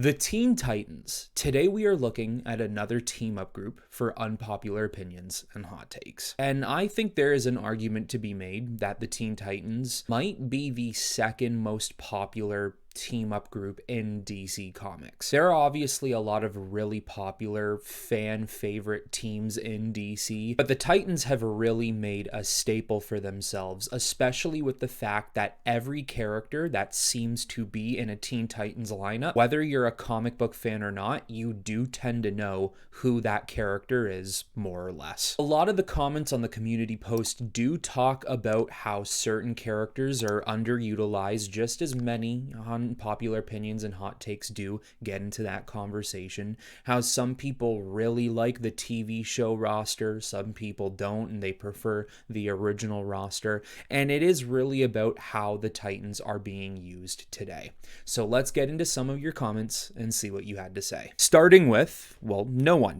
The Teen Titans. Today we are looking at another team-up group for unpopular opinions and hot takes. And I think there is an argument to be made that the Teen Titans might be the second most popular team-up group in DC Comics. There are obviously a lot of really popular fan favorite teams in DC, but the Titans have really made a staple for themselves, especially with the fact that every character that seems to be in a Teen Titans lineup, whether you're a comic book fan or not, you do tend to know who that character is, more or less. A lot of the comments on the community post do talk about how certain characters are underutilized, just as many unpopular opinions and hot takes do get into that conversation. How some people really like the TV show roster, some people don't, and they prefer the original roster. And it is really about how the Titans are being used today. So let's get into some of your comments and see what you had to say. Starting with, well, no one.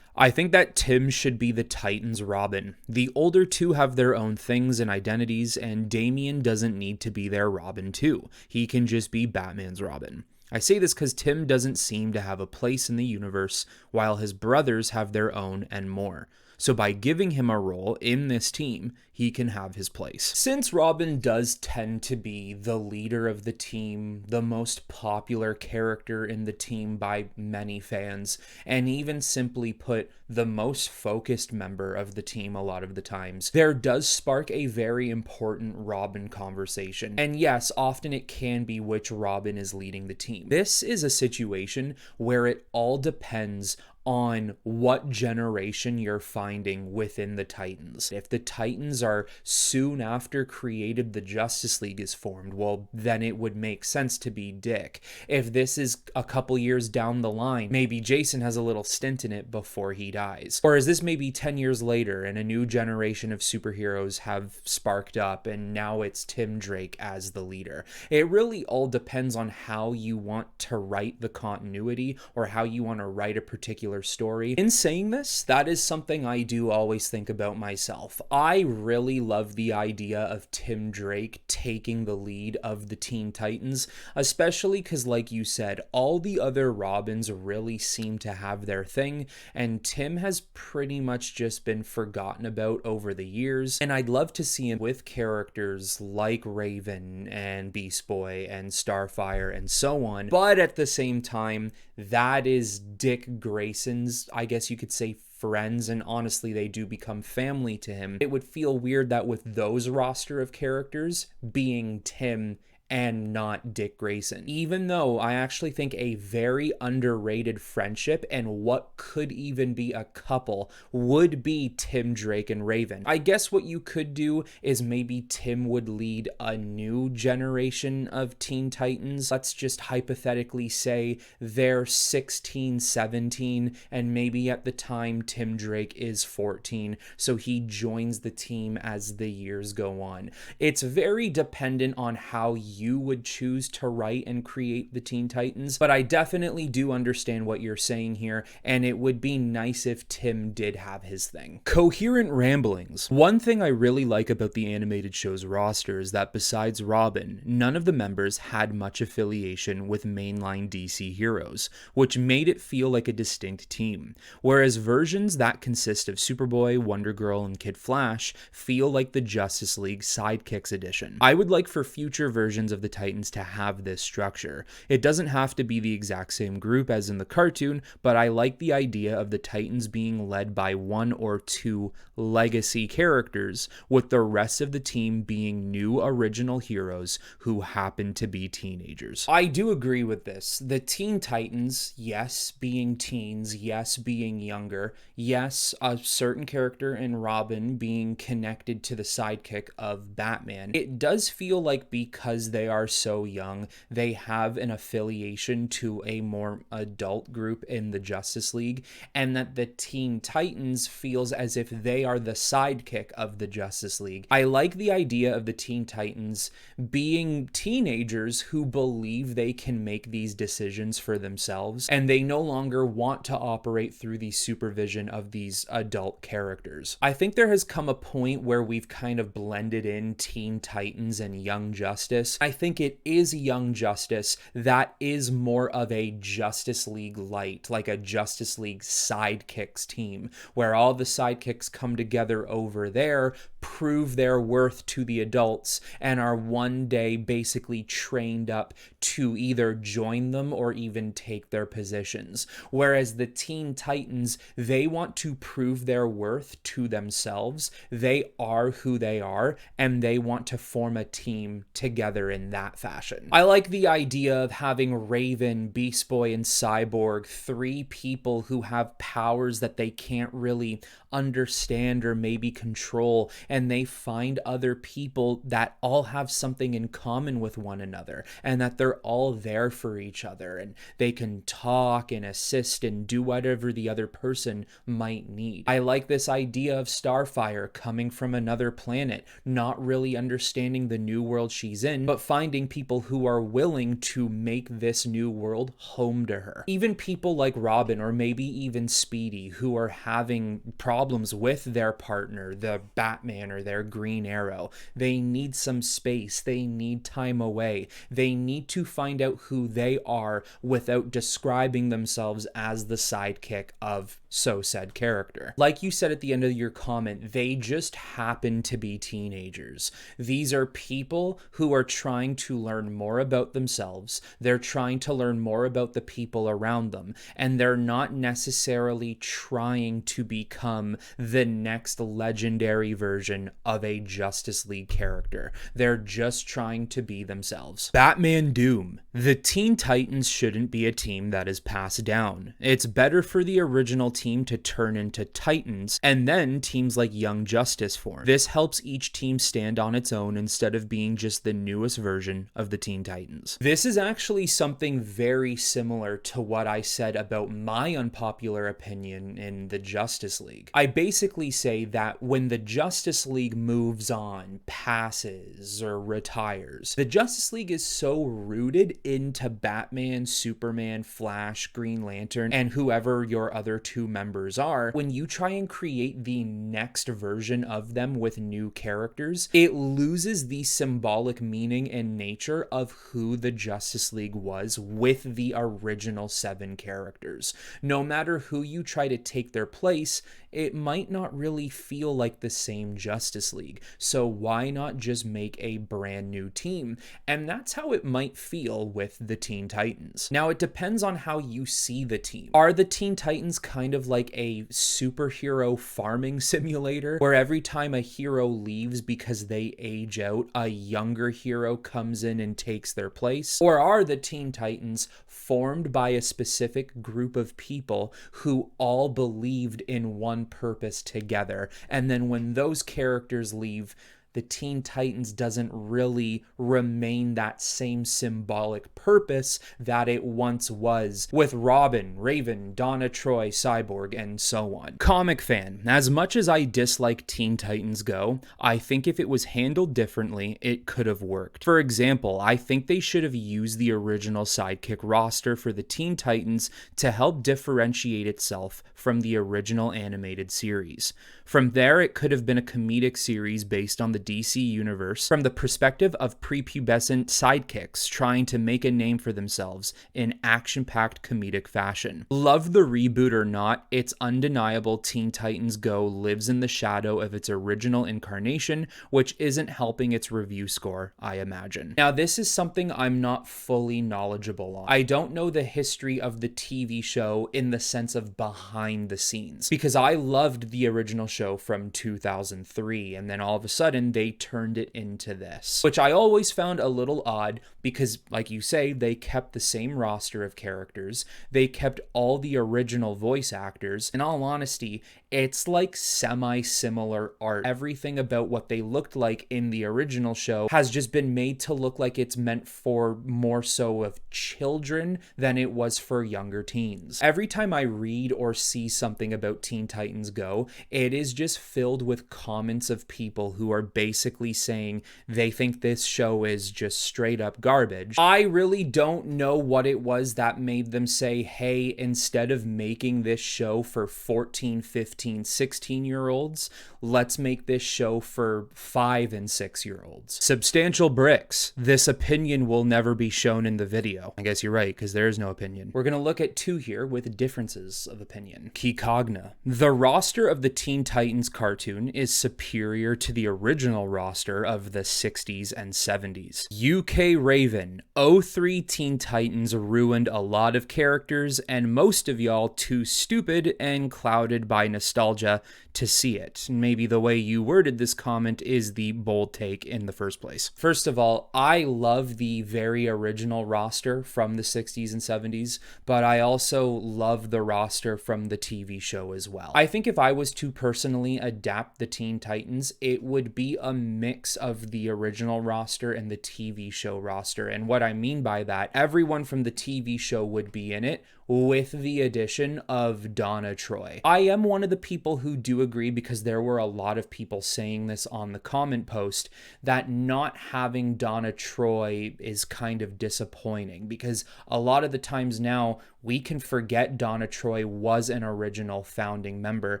I think that Tim should be the Titans' Robin. The older two have their own things and identities, and Damian doesn't need to be their Robin too. He can just be Batman's Robin. I say this because Tim doesn't seem to have a place in the universe, while his brothers have their own and more. So by giving him a role in this team, he can have his place. Since Robin does tend to be the leader of the team, the most popular character in the team by many fans, and even simply put, the most focused member of the team a lot of the times, there does spark a very important Robin conversation. And yes, often it can be which Robin is leading the team. This is a situation where it all depends on what generation you're finding within the Titans. If the Titans are soon after Created the Justice League is formed, well, then it would make sense to be Dick. If this is a couple years down the line, maybe Jason has a little stint in it before he dies. Or is this maybe 10 years later and a new generation of superheroes have sparked up and now it's Tim Drake as the leader? It really all depends on how you want to write the continuity or how you want to write a particular story. In saying this, that is something I do always think about myself. I really love the idea of Tim Drake taking the lead of the Teen Titans, especially because, like you said, all the other Robins really seem to have their thing, and Tim has pretty much just been forgotten about over the years, and I'd love to see him with characters like Raven and Beast Boy and Starfire and so on, but at the same time, that is Dick Grayson's, I guess you could say, friends, and honestly they do become family to him. It would feel weird that with those roster of characters being Tim and not Dick Grayson, even though I actually think a very underrated friendship and what could even be a couple would be Tim Drake and Raven. I guess what you could do is maybe Tim would lead a new generation of Teen Titans. Let's just hypothetically say they're 16, 17, and maybe at the time Tim Drake is 14, so he joins the team as the years go on. It's very dependent on how you would choose to write and create the Teen Titans, but I definitely do understand what you're saying here, and it would be nice if Tim did have his thing. Coherent ramblings. One thing I really like about the animated show's roster is that besides Robin, none of the members had much affiliation with mainline DC heroes, which made it feel like a distinct team, whereas versions that consist of Superboy, Wonder Girl, and Kid Flash feel like the Justice League Sidekicks edition. I would like for future versions of the Titans to have this structure. It doesn't have to be the exact same group as in the cartoon, but I like the idea of the Titans being led by one or two legacy characters, with the rest of the team being new original heroes who happen to be teenagers. I do agree with this. The Teen Titans, yes, being teens, yes, being younger, yes, a certain character in Robin being connected to the sidekick of Batman. It does feel like because they are so young, they have an affiliation to a more adult group in the Justice League, and that the Teen Titans feels as if they are the sidekick of the Justice League. I like the idea of the Teen Titans being teenagers who believe they can make these decisions for themselves, and they no longer want to operate through the supervision of these adult characters. I think there has come a point where we've kind of blended in Teen Titans and Young Justice, I think it is Young Justice that is more of a Justice League light, like a Justice League sidekicks team, where all the sidekicks come together over there, prove their worth to the adults, and are one day basically trained up to either join them or even take their positions. Whereas the Teen Titans, they want to prove their worth to themselves. They are who they are, and they want to form a team together in that fashion. I like the idea of having Raven, Beast Boy, and Cyborg, three people who have powers that they can't really understand or maybe control, and they find other people that all have something in common with one another, and that they're all there for each other, and they can talk and assist and do whatever the other person might need. I like this idea of Starfire coming from another planet, not really understanding the new world she's in, but finding people who are willing to make this new world home to her. Even people like Robin, or maybe even Speedy, who are having problems with their partner, the Batman or their Green Arrow. They need some space. They need time away. They need to find out who they are without describing themselves as the sidekick of said character. Like you said at the end of your comment, they just happen to be teenagers. These are people who are trying to learn more about themselves. They're trying to learn more about the people around them, and they're not necessarily trying to become the next legendary version of a Justice League character. They're just trying to be themselves. Batman Doom. The Teen Titans shouldn't be a team that is passed down. It's better for the original team to turn into Titans, and then teams like Young Justice form. This helps each team stand on its own instead of being just the newest version of the Teen Titans. This is actually something very similar to what I said about my unpopular opinion in the Justice League. I basically say that when the Justice League moves on, passes, or retires, the Justice League is so rooted into Batman, Superman, Flash, Green Lantern, and whoever your other two members are, when you try and create the next version of them with new characters, it loses the symbolic meaning and nature of who the Justice League was with the original 7 characters. No matter who you try to take their place, it might not really feel like the same Justice League. So why not just make a brand new team? And that's how it might feel with the Teen Titans. Now, it depends on how you see the team. Are the Teen Titans kind of like a superhero farming simulator, where every time a hero leaves because they age out, a younger hero comes in and takes their place? Or are the Teen Titans formed by a specific group of people who all believed in one purpose together, and then when those characters leave, the Teen Titans doesn't really remain that same symbolic purpose that it once was, with Robin, Raven, Donna Troy, Cyborg, and so on. Comic fan, as much as I dislike Teen Titans Go, I think if it was handled differently, it could have worked. For example, I think they should have used the original sidekick roster for the Teen Titans to help differentiate itself from the original animated series. From there, it could have been a comedic series based on the DC universe from the perspective of prepubescent sidekicks trying to make a name for themselves in action-packed comedic fashion. Love the reboot or not, it's undeniable Teen Titans Go lives in the shadow of its original incarnation, which isn't helping its review score, I imagine. Now, this is something I'm not fully knowledgeable on. I don't know the history of the TV show in the sense of behind the scenes, because I loved the original show from 2003, and then all of a sudden they turned it into this, which I always found a little odd because, like you say, they kept the same roster of characters, they kept all the original voice actors. In all honesty, it's like semi-similar art. Everything about what they looked like in the original show has just been made to look like it's meant for more so of children than it was for younger teens. Every time I read or see something about Teen Titans Go, it is just filled with comments of people who are basically saying they think this show is just straight up garbage, garbage. I really don't know what it was that made them say, hey, instead of making this show for 14, 15, 16-year-olds, let's make this show for 5 and 6-year-olds. SEBstantialBricks. This opinion will never be shown in the video. I guess you're right, because there is no opinion. We're going to look at 2 here with differences of opinion. Cecagna. The roster of the Teen Titans cartoon is superior to the original roster of the 60s and 70s. UK Raven. 03 Teen Titans ruined a lot of characters, and most of y'all too stupid and clouded by nostalgia to see it. Maybe the way you worded this comment is the bold take in the first place. First of all, I love the very original roster from the 60s and 70s, but I also love the roster from the TV show as well. I think if I was to personally adapt the Teen Titans, it would be a mix of the original roster and the TV show roster. And what I mean by that, everyone from the TV show would be in it, with the addition of Donna Troy. I am one of the people who do agree, because there were a lot of people saying this on the comment post, that not having Donna Troy is kind of disappointing, because a lot of the times now we can forget Donna Troy was an original founding member.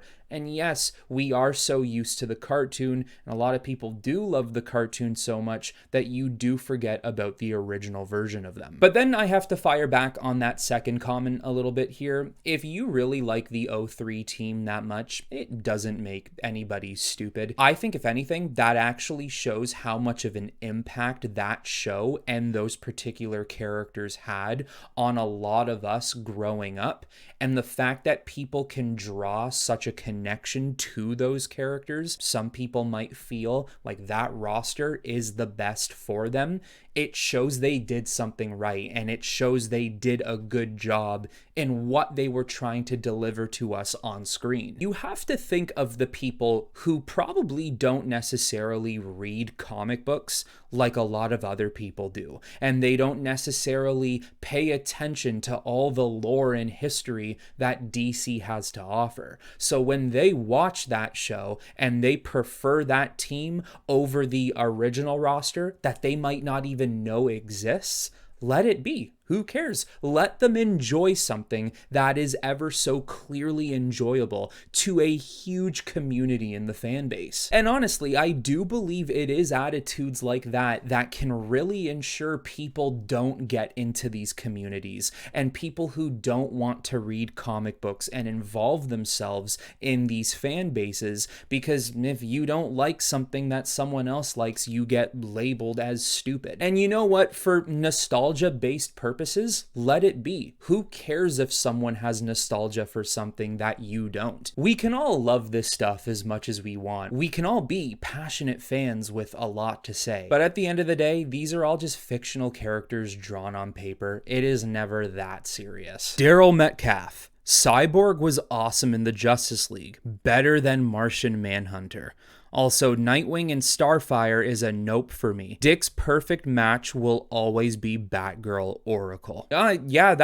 And yes, we are so used to the cartoon, and a lot of people do love the cartoon so much that you do forget about the original version of them. But then I have to fire back on that second comment a little bit here. If you really like the 03 team that much, it doesn't make anybody stupid. I think if anything, that actually shows how much of an impact that show and those particular characters had on a lot of us growing up. And the fact that people can draw such a connection to those characters, some people might feel like that roster is the best for them. It shows they did something right, and it shows they did a good job in what they were trying to deliver to us on screen. You have to think of the people who probably don't necessarily read comic books like a lot of other people do, and they don't necessarily pay attention to all the lore and history that DC has to offer. So when they watch that show and they prefer that team over the original roster that they might not even know exists, let it be. Who cares? Let them enjoy something that is ever so clearly enjoyable to a huge community in the fan base. And honestly, I do believe it is attitudes like that that can really ensure people don't get into these communities, and people who don't want to read comic books and involve themselves in these fan bases, because if you don't like something that someone else likes, you get labeled as stupid. And you know what? For nostalgia-based purposes, let it be. Who cares if someone has nostalgia for something that you don't? We can all love this stuff as much as we want. We can all be passionate fans with a lot to say. But at the end of the day, these are all just fictional characters drawn on paper. It is never that serious. Daryl Metcalf. Cyborg was awesome in the Justice League. Better than Martian Manhunter. Also, Nightwing and Starfire is a nope for me. Dick's perfect match will always be Batgirl Oracle. Yeah,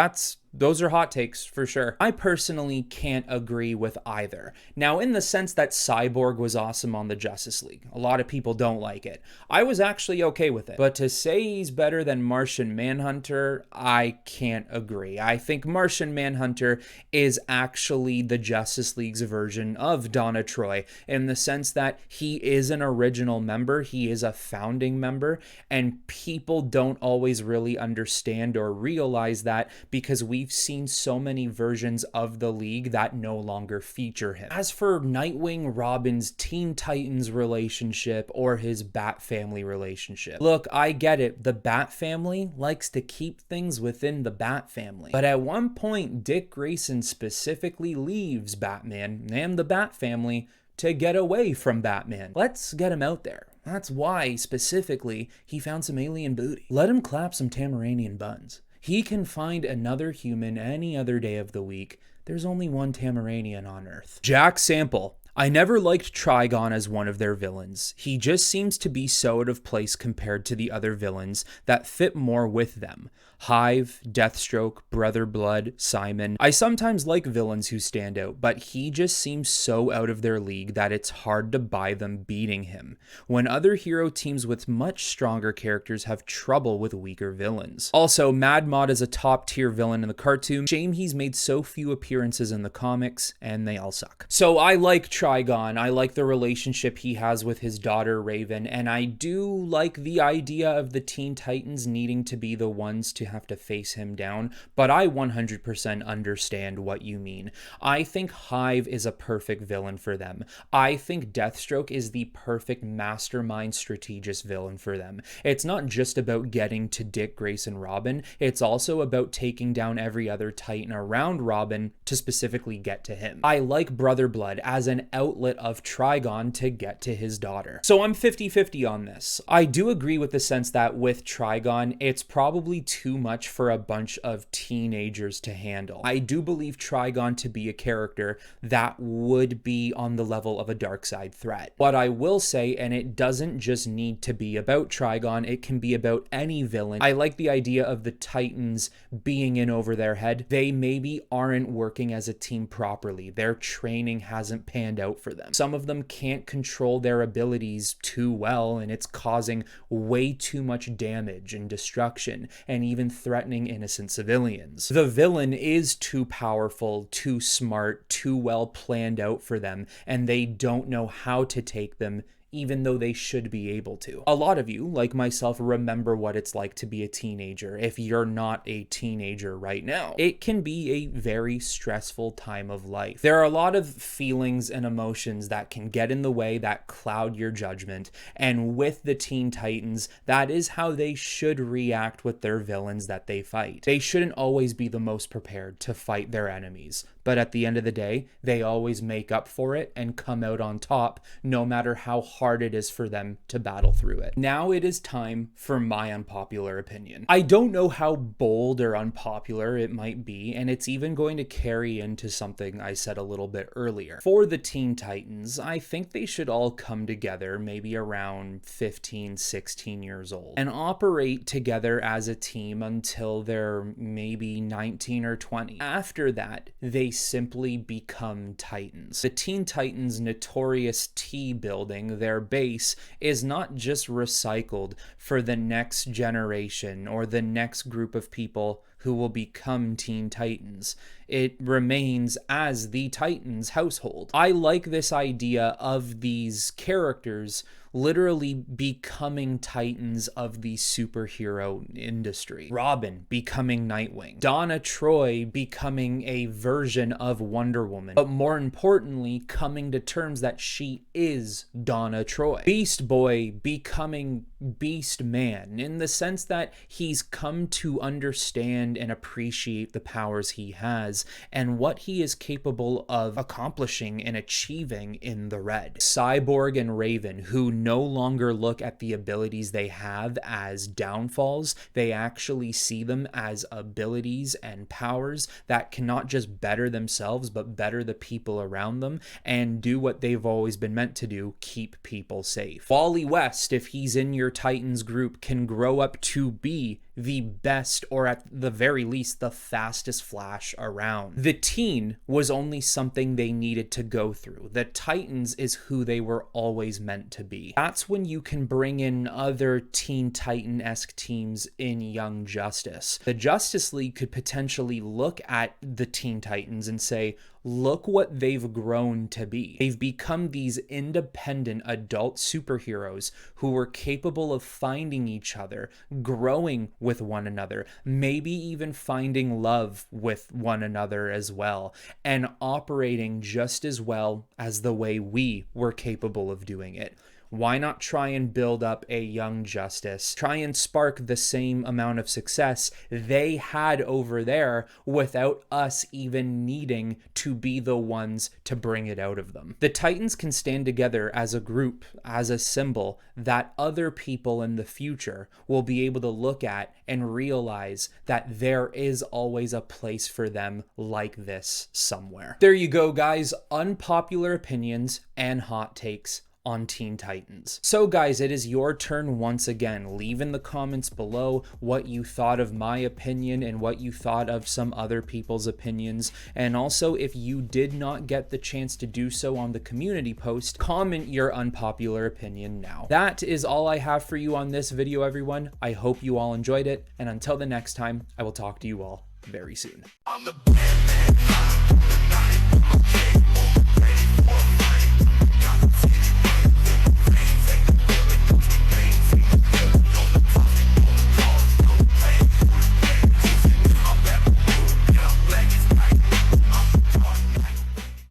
those are hot takes for sure. I personally can't agree with either. Now, in the sense that Cyborg was awesome on the Justice League, a lot of people don't like it. I was actually okay with it. But to say he's better than Martian Manhunter, I can't agree. I think Martian Manhunter is actually the Justice League's version of Donna Troy, in the sense that he is an original member, he is a founding member, and people don't always really understand or realize that, because we've seen so many versions of the League that no longer feature him. As for Nightwing Robin's Teen Titans relationship or his Bat Family relationship, look, I get it. The Bat Family likes to keep things within the Bat Family. But at one point, Dick Grayson specifically leaves Batman and the Bat Family to get away from Batman. Let's get him out there. That's why, specifically, he found some alien booty. Let him clap some Tamaranian buns. He can find another human any other day of the week. There's only one Tamaranian on Earth. Jack Sample. I never liked Trigon as one of their villains. He just seems to be so out of place compared to the other villains that fit more with them. Hive, Deathstroke, Brother Blood, Simon. I sometimes like villains who stand out, but he just seems so out of their league that it's hard to buy them beating him, when other hero teams with much stronger characters have trouble with weaker villains. Also, Mad Mod is a top tier villain in the cartoon. Shame he's made so few appearances in the comics, and they all suck. So I like Trigon. I like the relationship he has with his daughter Raven, and I do like the idea of the Teen Titans needing to be the ones to have to face him down, but I 100% understand what you mean. I think Hive is a perfect villain for them. I think Deathstroke is the perfect mastermind strategist villain for them. It's not just about getting to Dick, Grace, and Robin, it's also about taking down every other Titan around Robin to specifically get to him. I like Brother Blood as an outlet of Trigon to get to his daughter. So I'm 50-50 on this. I do agree with the sense that with Trigon, it's probably too much for a bunch of teenagers to handle. I do believe Trigon to be a character that would be on the level of a Darkseid threat. What I will say, and it doesn't just need to be about Trigon, it can be about any villain. I like the idea of the Titans being in over their head. They maybe aren't working as a team properly. Their training hasn't panned out for them. Some of them can't control their abilities too well, and it's causing way too much damage and destruction, and even threatening innocent civilians. The villain is too powerful, too smart, too well planned out for them, and they don't know how to take them, even though they should be able to. A lot of you, like myself, remember what it's like to be a teenager. If you're not a teenager right now, it can be a very stressful time of life. There are a lot of feelings and emotions that can get in the way, that cloud your judgment, and with the Teen Titans, that is how they should react with their villains that they fight. They shouldn't always be the most prepared to fight their enemies, but at the end of the day, they always make up for it and come out on top, no matter how hard it is for them to battle through it. Now it is time for my unpopular opinion. I don't know how bold or unpopular it might be, and it's even going to carry into something I said a little bit earlier. For the Teen Titans, I think they should all come together maybe around 15, 16 years old and operate together as a team until they're maybe 19 or 20. After that, they simply become Titans. The Teen Titans' notorious T building, their base, is not just recycled for the next generation or the next group of people who will become Teen Titans. It remains as the Titans household. I like this idea of these characters literally becoming Titans of the superhero industry. Robin becoming Nightwing. Donna Troy becoming a version of Wonder Woman. But more importantly, coming to terms that she is Donna Troy. Beast Boy becoming Beast Man, in the sense that he's come to understand and appreciate the powers he has and what he is capable of accomplishing and achieving in the red. Cyborg and Raven, who no longer look at the abilities they have as downfalls, they actually see them as abilities and powers that can not just better themselves but better the people around them and do what they've always been meant to do: keep people safe. Wally West, if he's in your Titans group, can grow up to be the best, or at the very least the fastest Flash around. The Teen was only something they needed to go through. The Titans is who they were always meant to be. That's when you can bring in other Teen Titan-esque teams in Young Justice. The Justice League could potentially look at the Teen Titans and say, look what they've grown to be. They've become these independent adult superheroes who were capable of finding each other, growing with one another, maybe even finding love with one another as well, and operating just as well as the way we were capable of doing it. Why not try and build up a Young Justice? Try and spark the same amount of success they had over there without us even needing to be the ones to bring it out of them. The Titans can stand together as a group, as a symbol that other people in the future will be able to look at and realize that there is always a place for them like this somewhere. There you go, guys. Unpopular opinions and hot takes on Teen Titans. So guys, it is your turn once again. Leave in the comments below what you thought of my opinion and what you thought of some other people's opinions. And also, if you did not get the chance to do so on the community post, comment your unpopular opinion now. That is all I have for you on this video, everyone. I hope you all enjoyed it, and until the next time, I will talk to you all very soon.